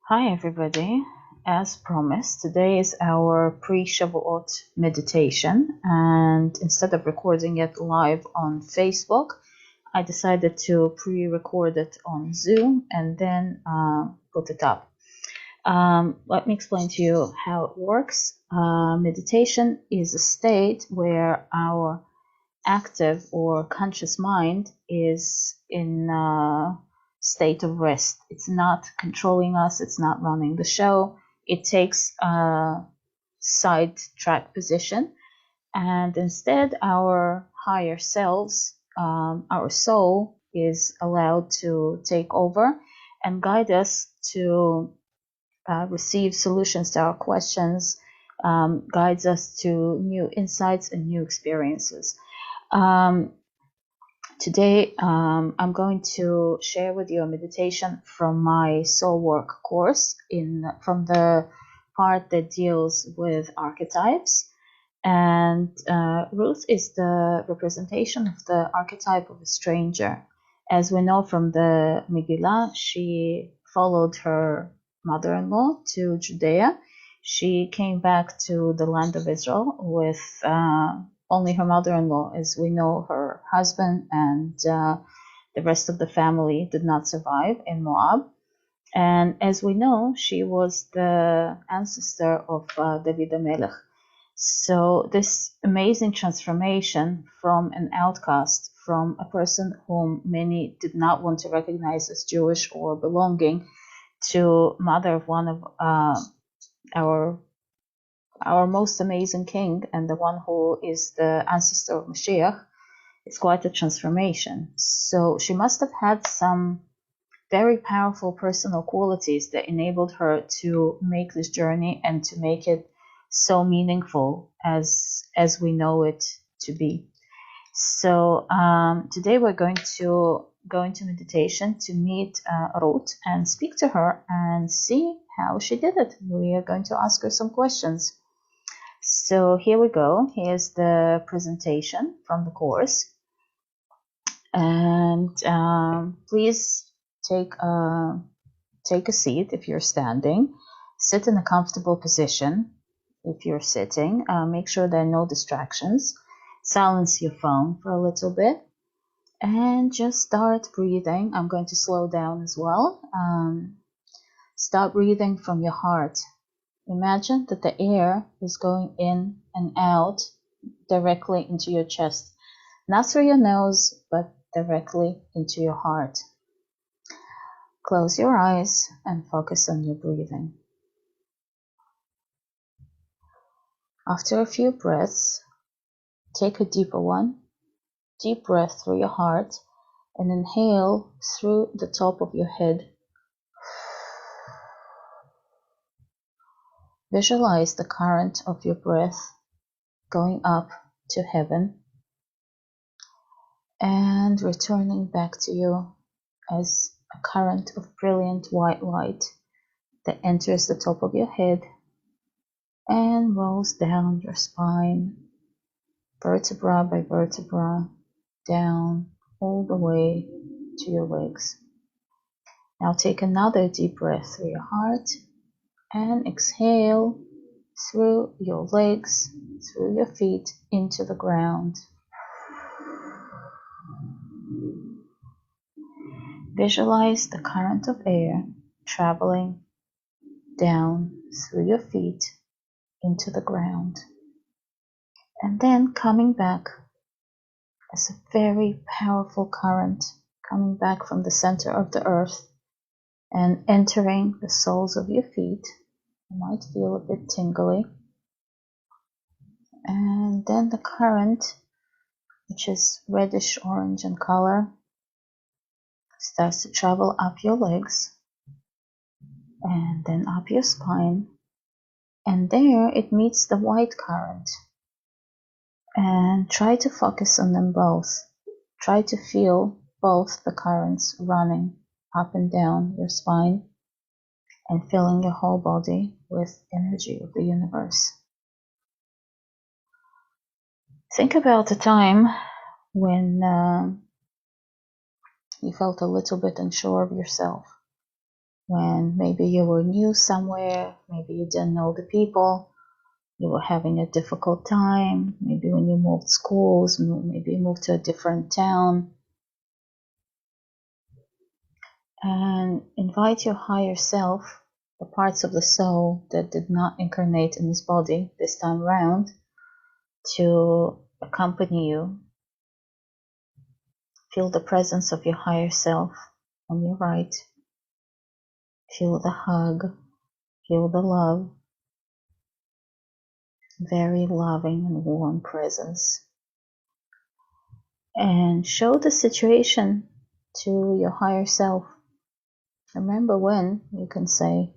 Hi everybody. As promised, today is our pre-Shavuot meditation, and instead of recording it live on Facebook, I decided to pre-record it on Zoom and then put it up. Let me explain to you how it works. Meditation is a state where our active or conscious mind is in a state of rest. It's not controlling us, it's not running the show. It takes a side track position, and instead, our higher selves, our soul, is allowed to take over and guide us to receive solutions to our questions, guides us to new insights and new experiences. Today, I'm going to share with you a meditation from my SoulWork course from the part that deals with archetypes. And Ruth is the representation of the archetype of a stranger. As we know from the Megillah, she followed her mother-in-law to Judea. She came back to the land of Israel with only her mother-in-law. As we know, her husband and the rest of the family did not survive in Moab. And as we know, she was the ancestor of David HaMelech. So this amazing transformation from an outcast, from a person whom many did not want to recognize as Jewish or belonging, to mother of one of our most amazing king and the one who is the ancestor of Mashiach, it's quite a transformation. So she must have had some very powerful personal qualities that enabled her to make this journey and to make it so meaningful as we know it to be. So today we're going to go into meditation to meet Ruth and speak to her and see how she did it. We are going to ask her some questions. So here we go. Here's the presentation from the course. And please take a seat if you're standing. Sit in a comfortable position if you're sitting. Make sure there are no distractions. Silence your phone for a little bit. And just start breathing. I'm going to slow down as well. Start breathing from your heart. Imagine that the air is going in and out directly into your chest. Not through your nose, but directly into your heart. Close your eyes and focus on your breathing. After a few breaths, take a deeper one. Deep breath through your heart and inhale through the top of your head. Visualize the current of your breath going up to heaven and returning back to you as a current of brilliant white light that enters the top of your head and rolls down your spine, vertebra by vertebra, down all the way to your legs. Now take another deep breath through your heart and exhale through your legs, through your feet, into the ground. Visualize the current of air traveling down through your feet into the ground, and then coming back as a very powerful current coming back from the center of the earth and entering the soles of your feet. You might feel a bit tingly. And then the current, which is reddish orange in color, starts to travel up your legs and then up your spine. And there it meets the white current. And try to focus on them both. Try to feel both the currents running up and down your spine and filling your whole body with energy of the universe. Think about a time when you felt a little bit unsure of yourself. when maybe you were new somewhere, maybe you didn't know the people, you were having a difficult time, maybe when you moved schools, maybe you moved to a different town. And invite your higher self, the parts of the soul that did not incarnate in this body this time around, to accompany you. Feel the presence of your higher self on your right. Feel the hug, feel the love. Very loving and warm presence. And show the situation to your higher self. Remember when you can say.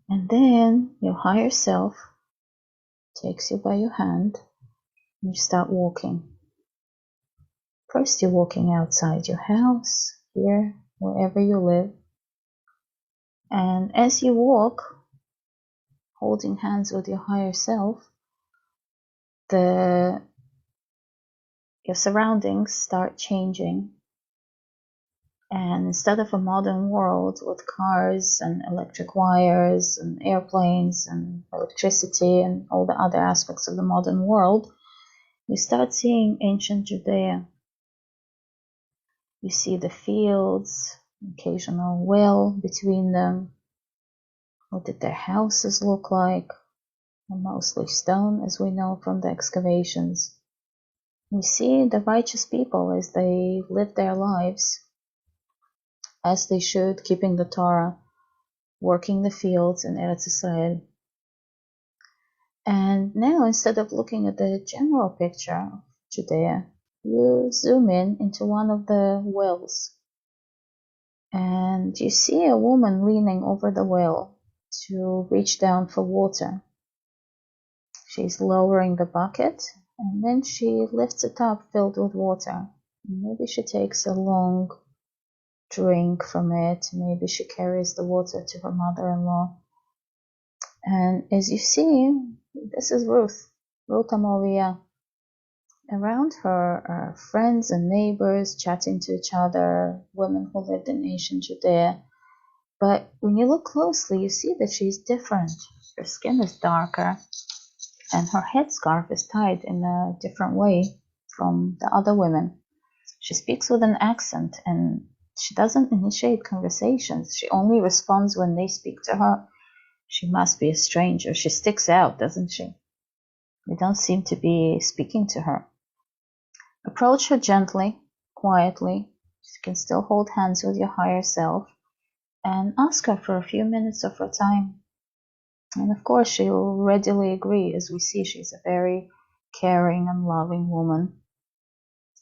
And then your higher self takes you by your hand and you start walking. First you're walking outside your house, here, wherever you live. And as you walk, holding hands with your higher self, your surroundings start changing. And instead of a modern world with cars and electric wires and airplanes and electricity and all the other aspects of the modern world, you start seeing ancient Judea. You see the fields, occasional well between them. What did their houses look like? Mostly stone, as we know from the excavations. You see the righteous people as they live their lives as they should, keeping the Torah, working the fields in Eretz Israel. And now, instead of looking at the general picture of Judea, you zoom in into one of the wells. And you see a woman leaning over the well to reach down for water. She's lowering the bucket, and then she lifts it up filled with water. Maybe she takes a long drink from it. Maybe she carries the water to her mother-in-law. And as you see, this is Ruth the Moabite. Around her are friends and neighbors chatting to each other, women who lived in ancient Judea. But when you look closely, you see that she's different. Her skin is darker, and her headscarf is tied in a different way from the other women. She speaks with an accent, and she doesn't initiate conversations. She only responds when they speak to her. She must be a stranger. She sticks out, doesn't she? They don't seem to be speaking to her. Approach her gently, quietly. You can still hold hands with your higher self and ask her for a few minutes of her time. And of course, she'll readily agree. As we see, she's a very caring and loving woman.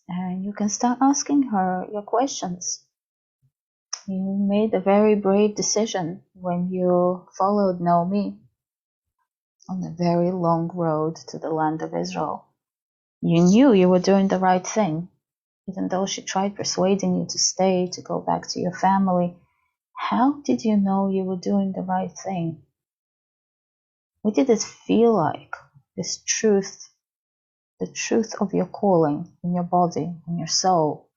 And you can start asking her your questions. You made a very brave decision when you followed Naomi on a very long road to the land of Israel. You knew you were doing the right thing, even though she tried persuading you to stay, to go back to your family. How did you know you were doing the right thing? What did it feel like, this truth, the truth of your calling in your body, in your soul?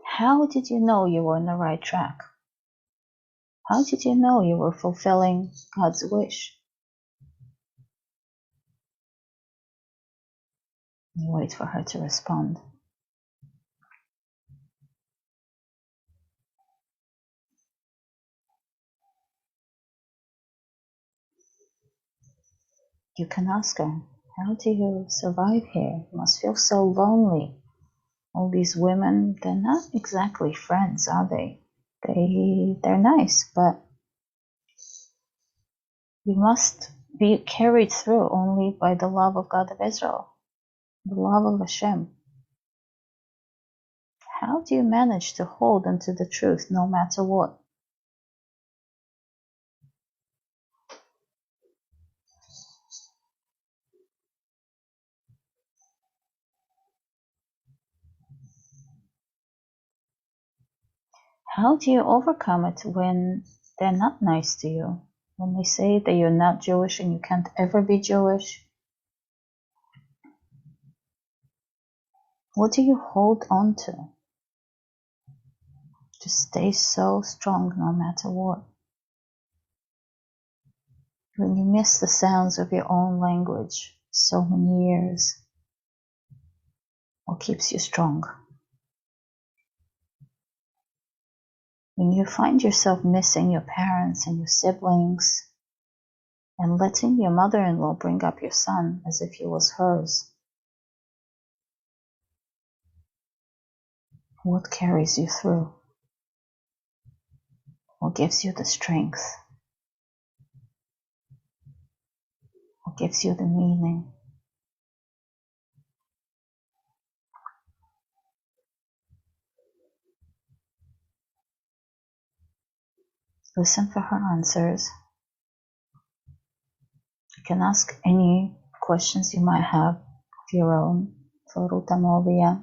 How did you know you were on the right track? How did you know you were fulfilling God's wish? You wait for her to respond. You can ask her, how do you survive here? You must feel so lonely. All these women, they're not exactly friends, are they? They're nice, but you must be carried through only by the love of God of Israel, the love of Hashem. How do you manage to hold onto the truth no matter what? How do you overcome it when they're not nice to you? When they say that you're not Jewish and you can't ever be Jewish? What do you hold on to? Just stay so strong no matter what. When you miss the sounds of your own language so many years, what keeps you strong? When you find yourself missing your parents and your siblings and letting your mother-in-law bring up your son as if he was hers, what carries you through? What gives you the strength? What gives you the meaning? Listen for her answers. You can ask any questions you might have of your own for Ruth the Moabite,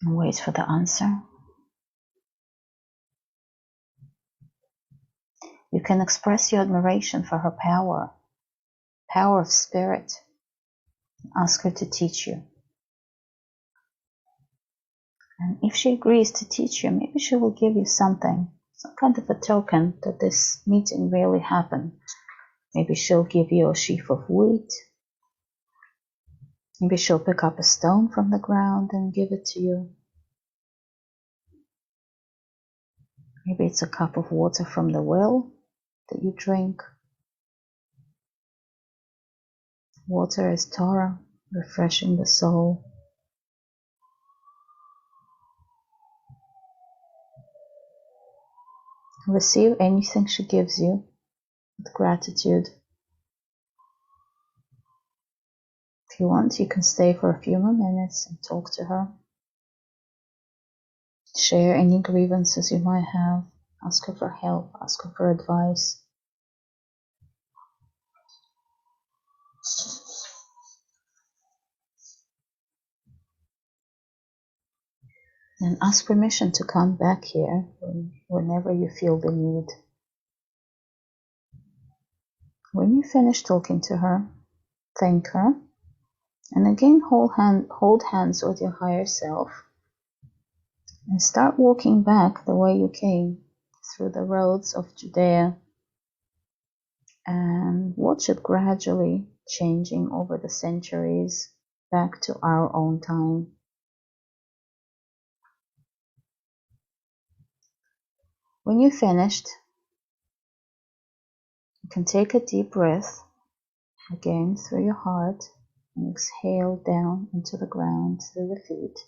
and wait for the answer. You can express your admiration for her power of spirit. Ask her to teach you. And if she agrees to teach you, maybe she will give you something, some kind of a token that this meeting really happened. Maybe she'll give you a sheaf of wheat. Maybe she'll pick up a stone from the ground and give it to you. Maybe it's a cup of water from the well that you drink. Water is Torah, refreshing the soul. Receive anything she gives you with gratitude. If you want, you can stay for a few more minutes and talk to her. Share any grievances you might have. Ask her for help. Ask her for advice. And ask permission to come back here whenever you feel the need. When you finish talking to her, thank her. And again, hold hands with your higher self. And start walking back the way you came, through the roads of Judea. And watch it gradually changing over the centuries back to our own time. When you're finished, you can take a deep breath again through your heart and exhale down into the ground through your feet.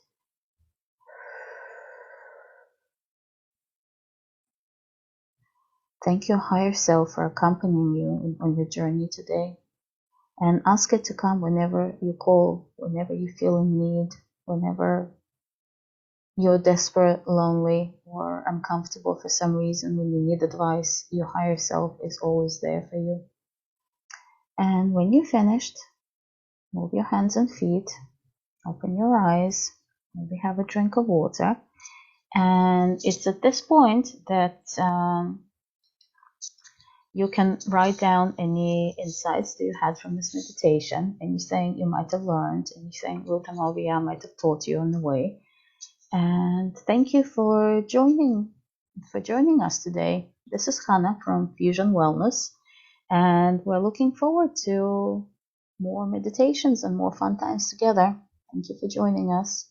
Thank your higher self for accompanying you on your journey today, and ask it to come whenever you call, whenever you feel in need, whenever you're desperate, lonely, or uncomfortable for some reason. When you need advice, your higher self is always there for you. And when you're finished, move your hands and feet, open your eyes, maybe have a drink of water. And it's at this point that you can write down any insights that you had from this meditation, anything you might have learned, anything Ruth the Moabite might have taught you on the way. And thank you for joining us today. This is Hannah from Fusion Wellness, and we're looking forward to more meditations and more fun times together. Thank you for joining us.